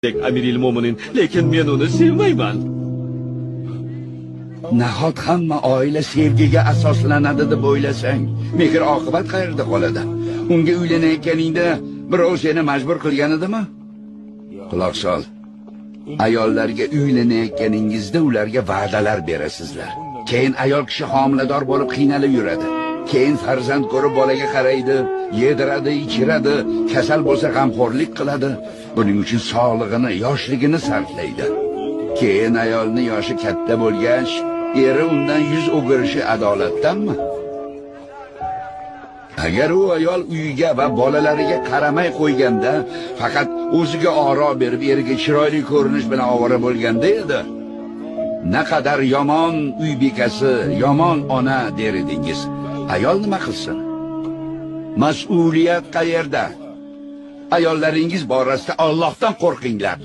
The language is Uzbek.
Amiril Mo'minin, lekin men uni sevmayman. Nahot hamma oila sevgiga asoslanadi deb o'ylasang, mehr oqibat qayerda qoladi? Unga uylanayotganingda birov seni majbur qilgan edimi? Quloq sol. Ayollarga uylanayotganingizda ularga va'dalar berasizlar. Keyin ayol kishi homilador bo'lib qiynalib yuradi. Keyin farzand ko'rib bolaga qaraydi, yediradi, ichiradi, kasal bo'lsa g'amxo'rlik qiladi. Buning uchun sog'lig'ini, yoshligini sarflaydi. Keyin ayolning yoshi katta bo'lgach, eri undan yuz o'girishi adolatdanmi? Agar u ayol uyiga va bolalariga qaramay qo'yganda, faqat o'ziga oro berib, eriga chiroyli ko'rinish bilan ovora bo'lganda edi, naqadar yomon uy bekasi, yomon ona der edingiz. Ayol nima qilsin? Mas'uliyat qayerda? Ayollaringiz borasida Allohdan qo'rqinglar.